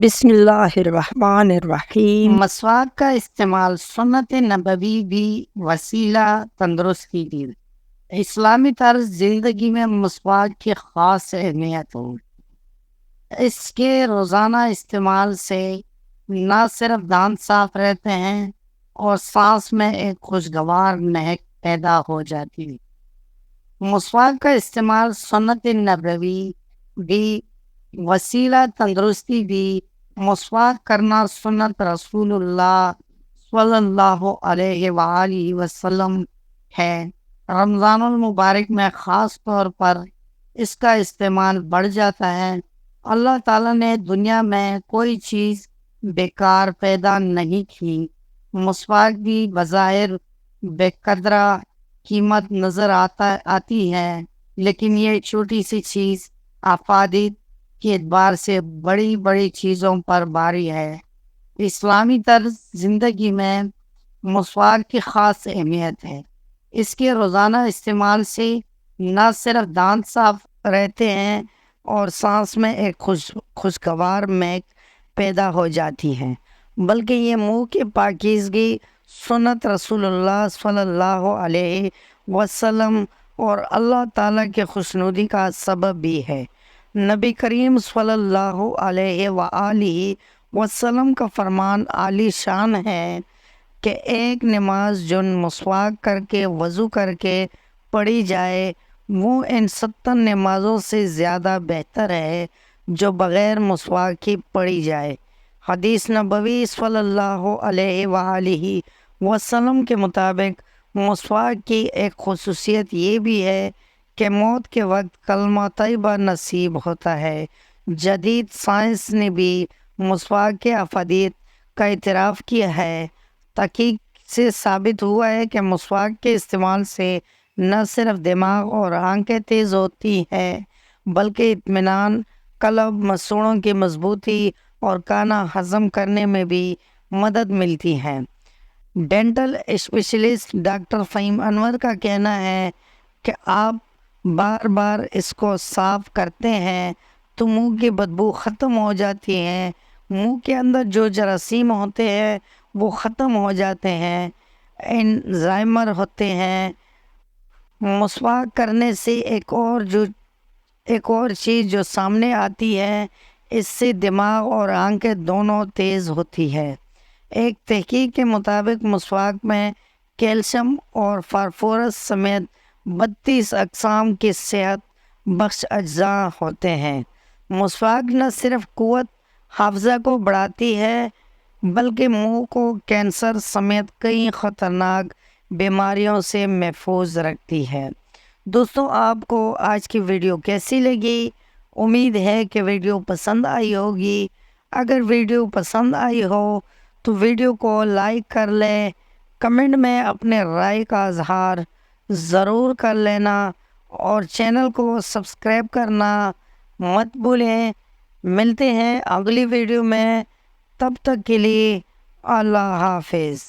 بسم اللہ الرحمن الرحیم۔ مسواک کا استعمال سنت نبوی بھی وسیلہ تندرستی کی۔ اسلامی طرز زندگی میں مسواک کی خاص اہمیت ہو۔ اس کے روزانہ استعمال سے نہ صرف دانت صاف رہتے ہیں اور سانس میں ایک خوشگوار مہک پیدا ہو جاتی ہے۔ مسواک کا استعمال سنت نبوی بھی وسیلہ تندرستی بھی۔ مسواک کرنا سنت رسول اللہ صلی اللہ علیہ وآلہ وسلم ہے۔ رمضان المبارک میں خاص طور پر اس کا استعمال بڑھ جاتا ہے۔ اللہ تعالیٰ نے دنیا میں کوئی چیز بیکار پیدا نہیں کی۔ مسواک بھی بظاہر بے قدرہ قیمت نظر آتی ہے، لیکن یہ چھوٹی سی چیز افادیت کے اعتبار سے بڑی بڑی چیزوں پر بھاری ہے۔ اسلامی طرز زندگی میں مسواک کی خاص اہمیت ہے۔ اس کے روزانہ استعمال سے نہ صرف دانت صاف رہتے ہیں اور سانس میں ایک خوشگوار مہک پیدا ہو جاتی ہے، بلکہ یہ منہ کی پاکیزگی، سنت رسول اللہ صلی اللہ علیہ وسلم اور اللہ تعالیٰ کے خوشنودی کا سبب بھی ہے۔ نبی کریم صلی اللہ علیہ وآلہ وسلم کا فرمان عالی شان ہے کہ ایک نماز جو مسواک کر کے وضو کر کے پڑھی جائے وہ ان 70 نمازوں سے زیادہ بہتر ہے جو بغیر مسواک کی پڑھی جائے۔ حدیث نبوی صلی اللہ علیہ وآلہ وسلم کے مطابق مسواک کی ایک خصوصیت یہ بھی ہے کہ موت کے وقت کلمہ طیبہ نصیب ہوتا ہے۔ جدید سائنس نے بھی مسواک کے افادیت کا اعتراف کیا ہے۔ تحقیق سے ثابت ہوا ہے کہ مسواک کے استعمال سے نہ صرف دماغ اور آنکھیں تیز ہوتی ہیں بلکہ اطمینان، قلب، مسوڑوں کی مضبوطی اور کھانا ہضم کرنے میں بھی مدد ملتی ہے۔ ڈینٹل اسپیشلسٹ ڈاکٹر فہیم انور کا کہنا ہے کہ آپ بار بار اس کو صاف کرتے ہیں تو منہ کی بدبو ختم ہو جاتی ہے، منہ کے اندر جو جراثیم ہوتے ہیں وہ ختم ہو جاتے ہیں، انزائمر ہوتے ہیں۔ مسواک کرنے سے ایک اور چیز جو سامنے آتی ہے، اس سے دماغ اور آنکھیں دونوں تیز ہوتی ہے۔ ایک تحقیق کے مطابق مسواک میں کیلشیم اور فاسفورس سمیت 32 اقسام کے صحت بخش اجزاء ہوتے ہیں۔ مسواک نہ صرف قوت حافظہ کو بڑھاتی ہے بلکہ منہ کو کینسر سمیت کئی خطرناک بیماریوں سے محفوظ رکھتی ہے۔ دوستوں، آپ کو آج کی ویڈیو کیسی لگی؟ امید ہے کہ ویڈیو پسند آئی ہوگی۔ اگر ویڈیو پسند آئی ہو تو ویڈیو کو لائک کر لیں، کمنٹ میں اپنے رائے کا اظہار ضرور کر لینا اور چینل کو سبسکرائب کرنا مت بھولیں۔ ملتے ہیں اگلی ویڈیو میں، تب تک کے لیے اللہ حافظ۔